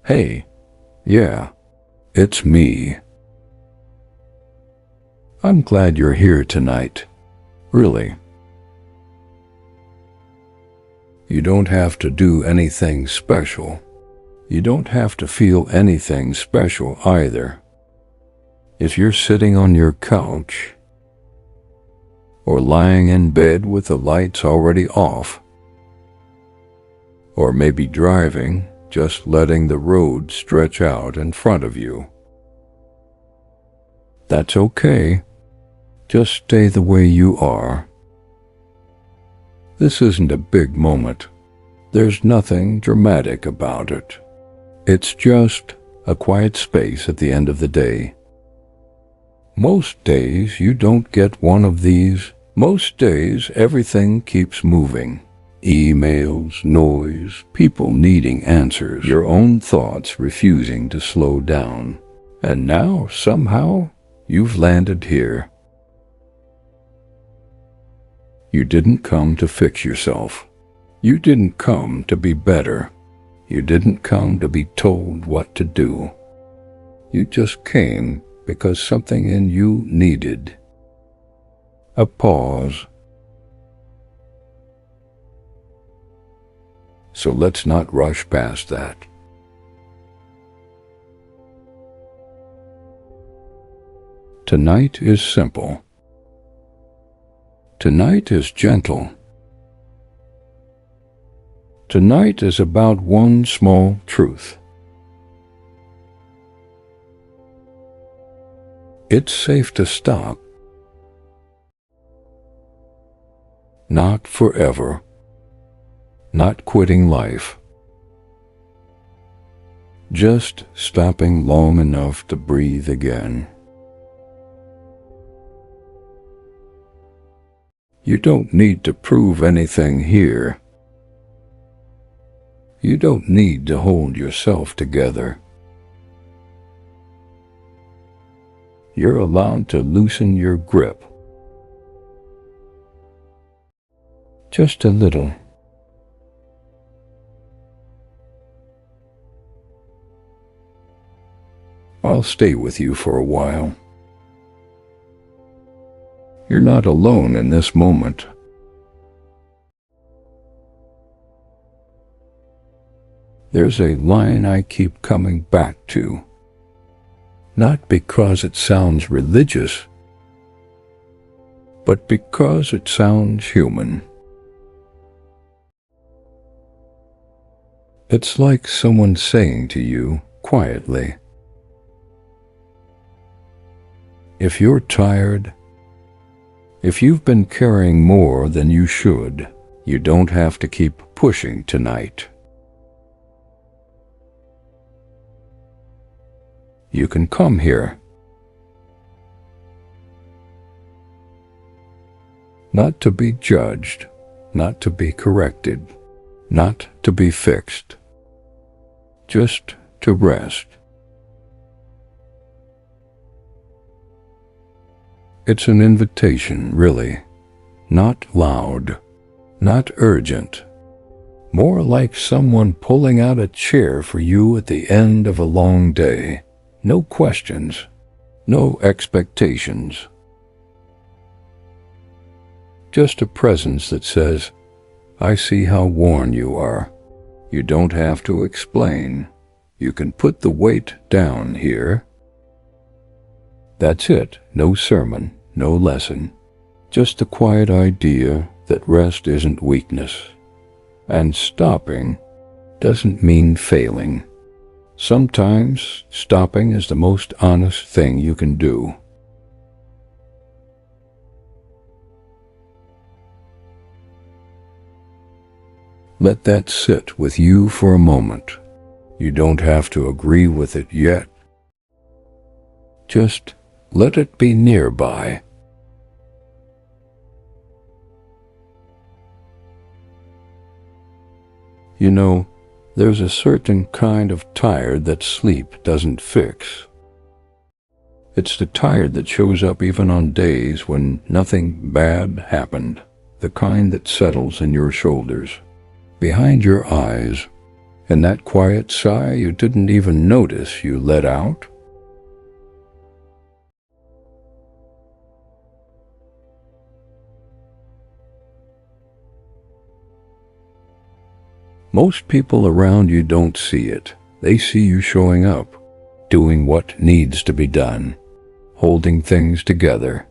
Hey, yeah, it's me. I'm glad you're here tonight. Really. You don't have to do anything special. You don't have to feel anything special either. If you're sitting on your couch, or lying in bed with the lights already off, or maybe driving, just letting the road stretch out in front of you, that's okay. Just stay the way you are. This isn't a big moment. There's nothing dramatic about it. It's just a quiet space at the end of the day. Most days you don't get one of these. Most days everything keeps moving. Emails, noise, people needing answers, your own thoughts refusing to slow down. And now, somehow, you've landed here. You didn't come to fix yourself. You didn't come to be better. You didn't come to be told what to do. You just came because something in you needed a pause. So let's not rush past that. Tonight is simple. Tonight is gentle. Tonight is about one small truth. It's safe to stop. Not forever. Not quitting life. Just stopping long enough to breathe again. You don't need to prove anything here. You don't need to hold yourself together. You're allowed to loosen your grip. Just a little. I'll stay with you for a while. You're not alone in this moment. There's a line I keep coming back to, not because it sounds religious, but because it sounds human. It's like someone saying to you quietly, if you're tired, if you've been carrying more than you should, you don't have to keep pushing tonight. You can come here. Not to be judged, not to be corrected, not to be fixed, just to rest. It's an invitation, really, not loud, not urgent, more like someone pulling out a chair for you at the end of a long day. No questions, no expectations. Just a presence that says, I see how worn you are. You don't have to explain. You can put the weight down here. That's it, no sermon, no lesson. Just a quiet idea that rest isn't weakness. And stopping doesn't mean failing. Sometimes stopping is the most honest thing you can do. Let that sit with you for a moment. You don't have to agree with it yet. Just let it be nearby. You know, there's a certain kind of tired that sleep doesn't fix. It's the tired that shows up even on days when nothing bad happened, the kind that settles in your shoulders, behind your eyes, And that quiet sigh you didn't even notice you let out? Most people around you don't see it. They see you showing up, doing what needs to be done, holding things together.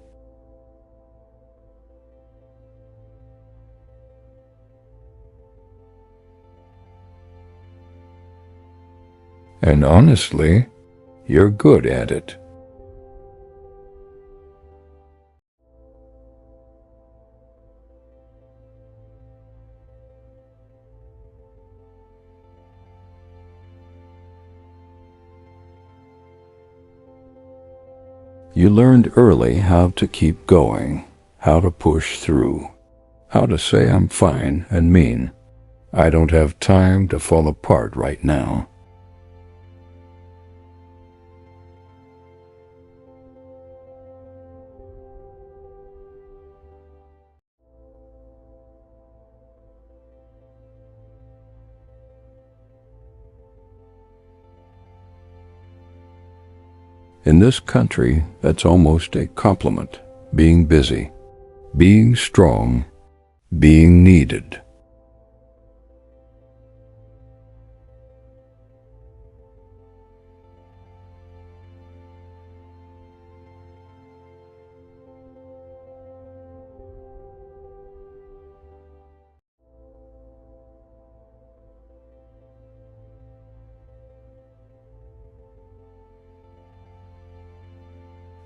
And honestly, you're good at it. You learned early how to keep going, how to push through, how to say I'm fine and mean, I don't have time to fall apart right now. In this country, that's almost a compliment, being busy, being strong, being needed.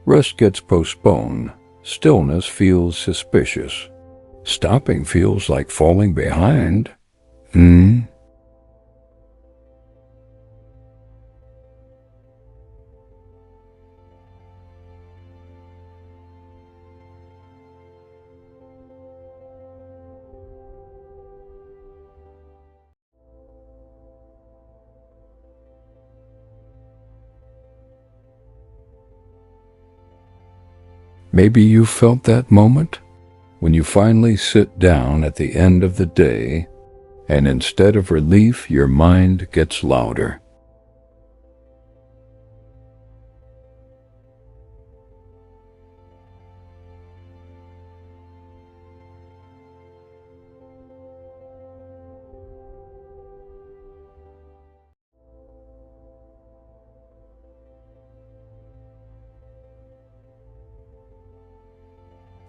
Rest gets postponed. Stillness feels suspicious. Stopping feels like falling behind. Maybe you felt that moment when you finally sit down at the end of the day and instead of relief, your mind gets louder.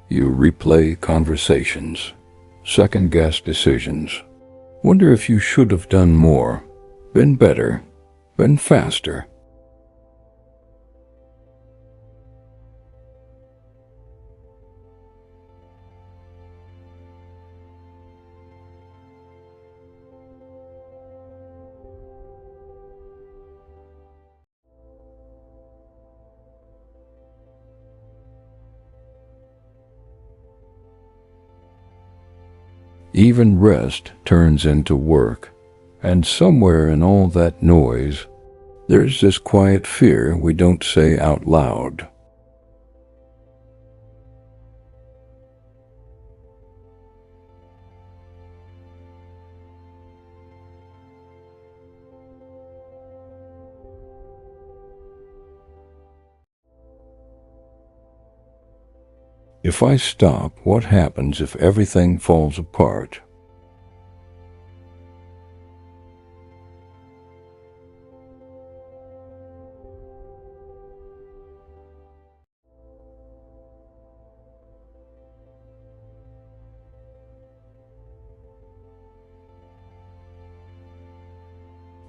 You replay conversations, second-guess decisions, wonder if you should have done more, been better, been faster. Even rest turns into work, and somewhere in all that noise, there's this quiet fear we don't say out loud. If I stop, what happens if everything falls apart?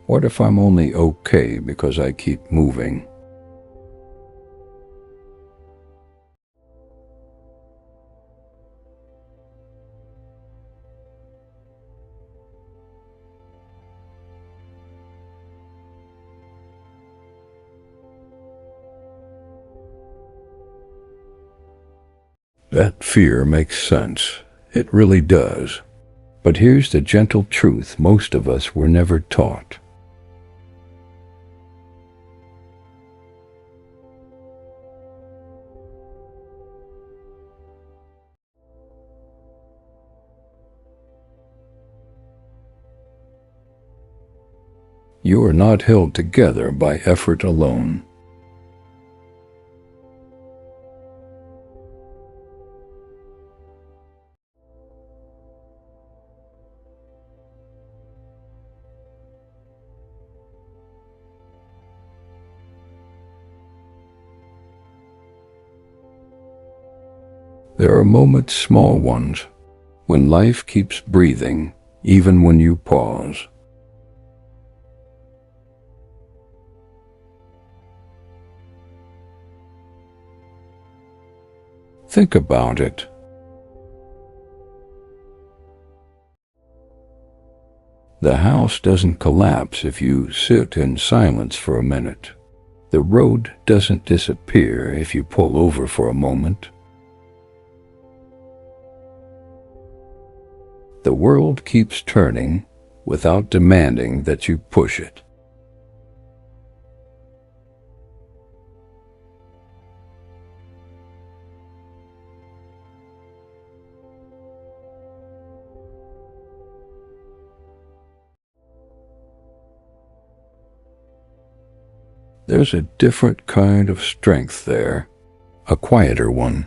What if I'm only okay because I keep moving? That fear makes sense. It really does. But here's the gentle truth most of us were never taught. You are not held together by effort alone. There are moments, small ones, when life keeps breathing, even when you pause. Think about it. The house doesn't collapse if you sit in silence for a minute. The road doesn't disappear if you pull over for a moment. The world keeps turning without demanding that you push it. There's a different kind of strength there, a quieter one.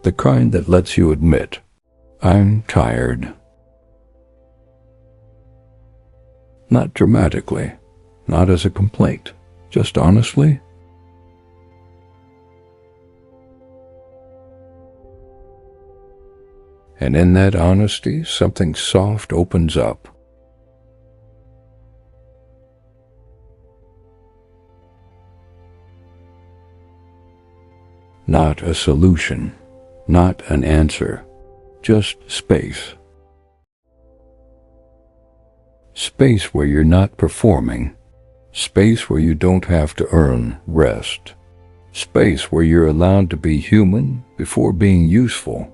The kind that lets you admit, I'm tired. Not dramatically, not as a complaint, just honestly. And in that honesty, something soft opens up. Not a solution, not an answer, just space. Space where you're not performing, space where you don't have to earn rest, space where you're allowed to be human before being useful.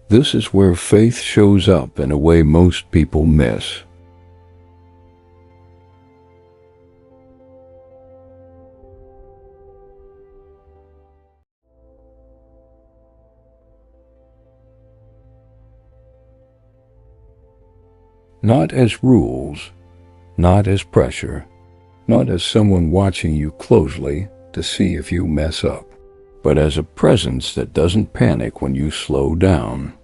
This is where faith shows up in a way most people miss. Not as rules, not as pressure, not as someone watching you closely to see if you mess up, but as a presence that doesn't panic when you slow down.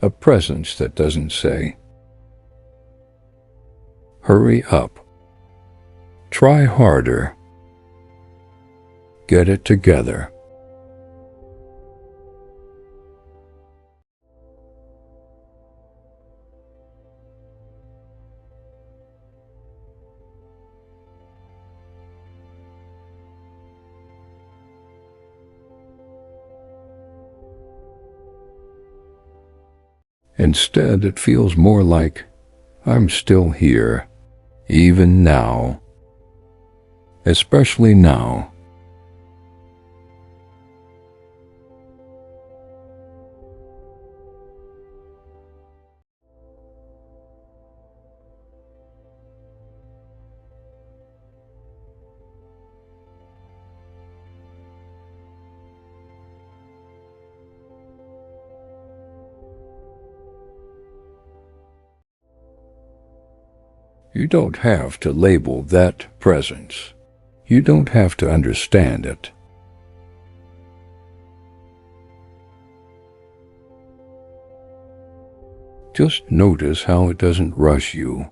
A presence that doesn't say, hurry up, try harder, get it together. Instead, it feels more like, I'm still here, even now, especially now. You don't have to label that presence. You don't have to understand it. Just notice how it doesn't rush you,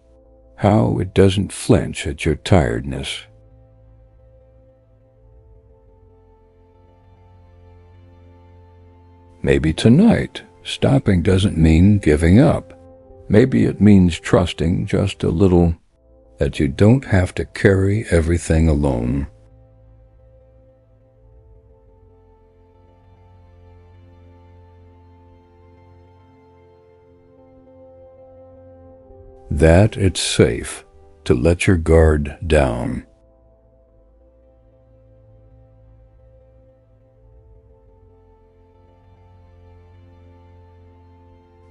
how it doesn't flinch at your tiredness. Maybe tonight, stopping doesn't mean giving up. Maybe it means trusting just a little that you don't have to carry everything alone. That it's safe to let your guard down.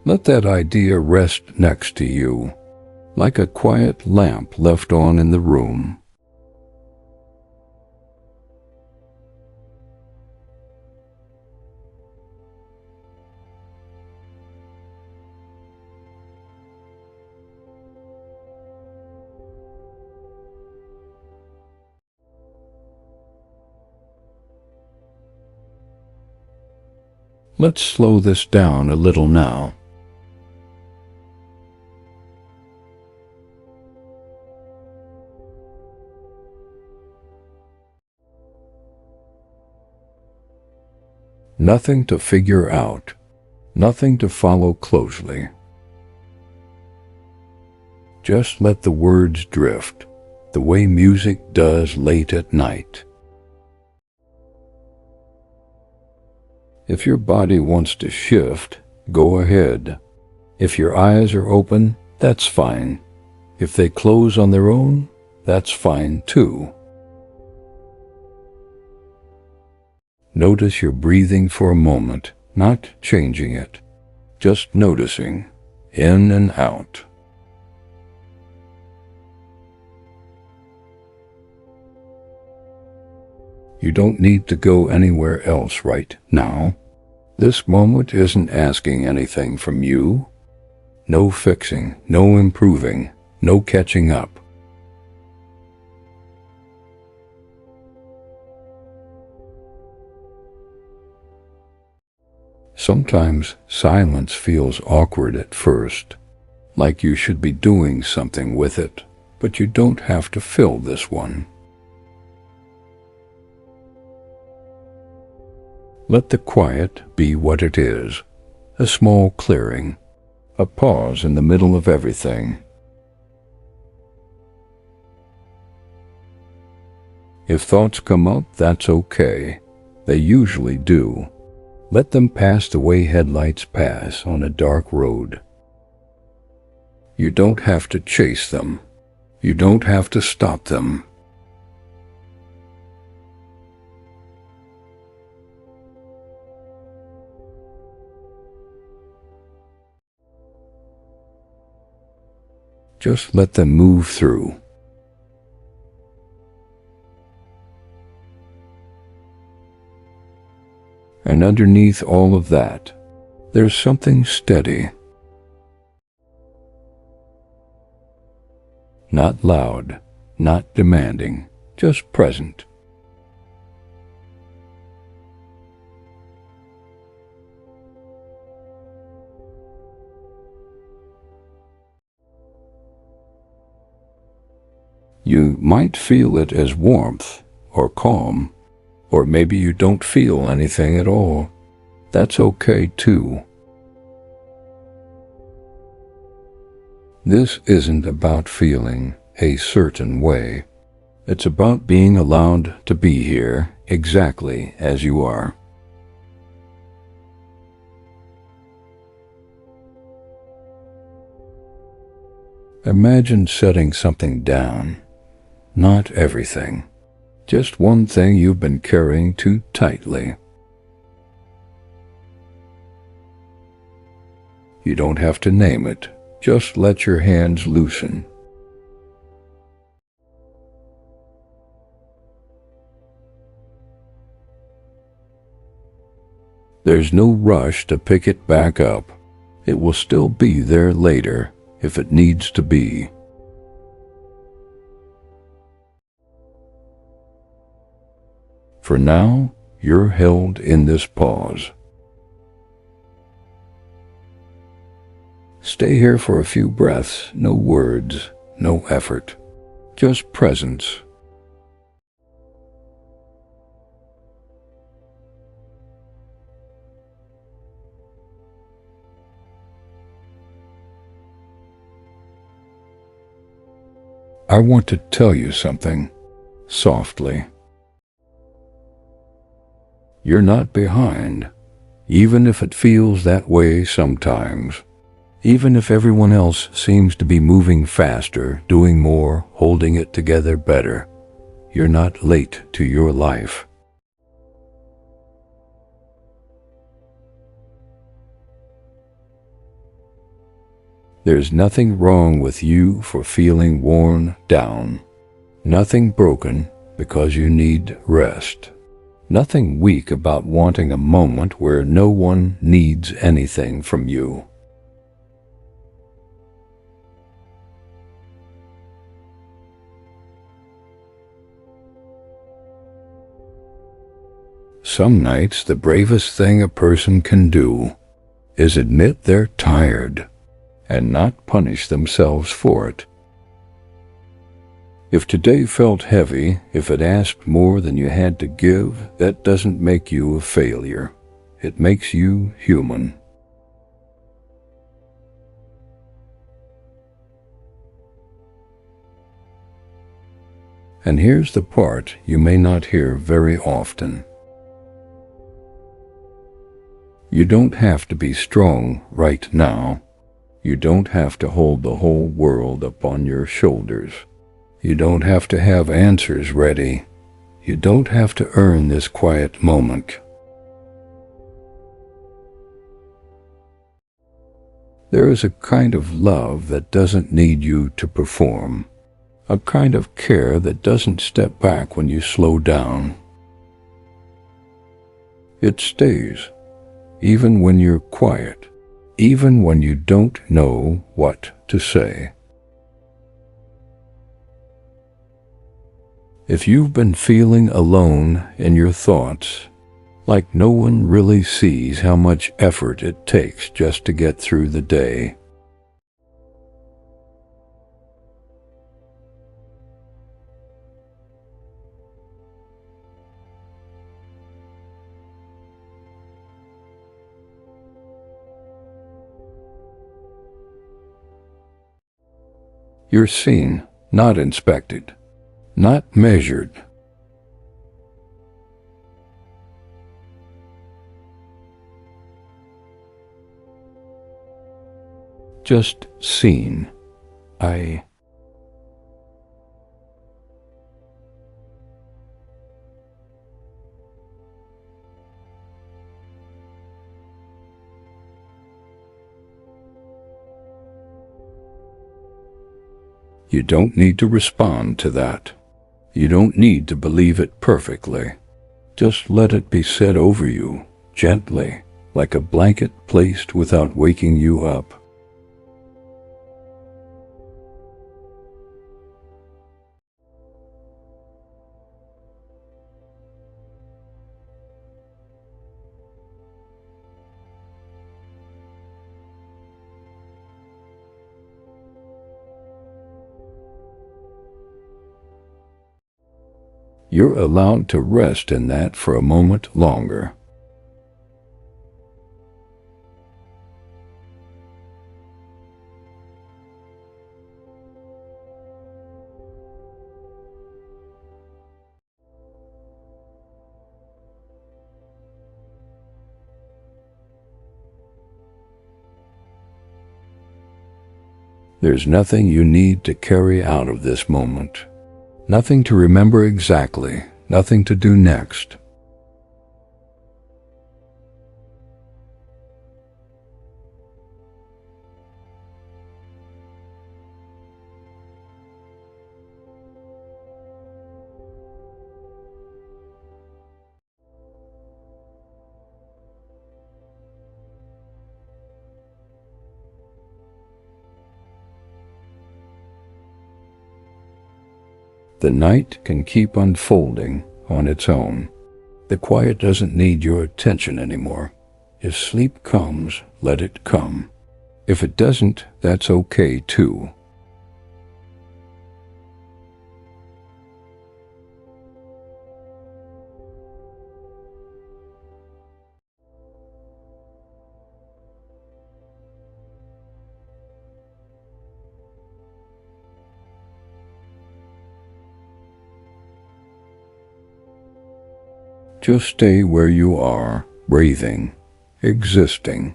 Let that idea rest next to you, like a quiet lamp left on in the room. Let's slow this down a little now. Nothing to figure out, nothing to follow closely. Just let the words drift, the way music does late at night. If your body wants to shift, go ahead. If your eyes are open, that's fine. If they close on their own, that's fine too. Notice your breathing for a moment, not changing it, just noticing, in and out. You don't need to go anywhere else right now. This moment isn't asking anything from you. No fixing, no improving, no catching up. Sometimes silence feels awkward at first, like you should be doing something with it, but you don't have to fill this one. Let the quiet be what it is, a small clearing, a pause in the middle of everything. If thoughts come up, that's okay. They usually do. Let them pass the way headlights pass on a dark road. You don't have to chase them. You don't have to stop them. Just let them move through. And underneath all of that, there's something steady. Not loud, not demanding, just present. You might feel it as warmth or calm, or maybe you don't feel anything at all. That's okay too. This isn't about feeling a certain way. It's about being allowed to be here exactly as you are. Imagine setting something down. Not everything. Just one thing you've been carrying too tightly. You don't have to name it. Just let your hands loosen. There's no rush to pick it back up. It will still be there later if it needs to be. For now, you're held in this pause. Stay here for a few breaths, no words, no effort, just presence. I want to tell you something, softly. You're not behind, even if it feels that way sometimes. Even if everyone else seems to be moving faster, doing more, holding it together better, you're not late to your life. There's nothing wrong with you for feeling worn down. Nothing broken because you need rest. Nothing weak about wanting a moment where no one needs anything from you. Some nights the bravest thing a person can do is admit they're tired and not punish themselves for it. If today felt heavy, if it asked more than you had to give, that doesn't make you a failure. It makes you human. And here's the part you may not hear very often. You don't have to be strong right now. You don't have to hold the whole world up on your shoulders. You don't have to have answers ready. You don't have to earn this quiet moment. There is a kind of love that doesn't need you to perform, a kind of care that doesn't step back when you slow down. It stays, even when you're quiet, even when you don't know what to say. If you've been feeling alone in your thoughts, like no one really sees how much effort it takes just to get through the day, you're seen, not inspected, not measured. Just seen. You don't need to respond to that. You don't need to believe it perfectly. Just let it be said over you, gently, like a blanket placed without waking you up. You're allowed to rest in that for a moment longer. There's nothing you need to carry out of this moment. Nothing to remember exactly, nothing to do next. The night can keep unfolding on its own. The quiet doesn't need your attention anymore. If sleep comes, let it come. If it doesn't, that's okay too. Just stay where you are, breathing, existing.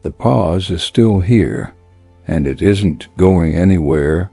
The pause is still here, and it isn't going anywhere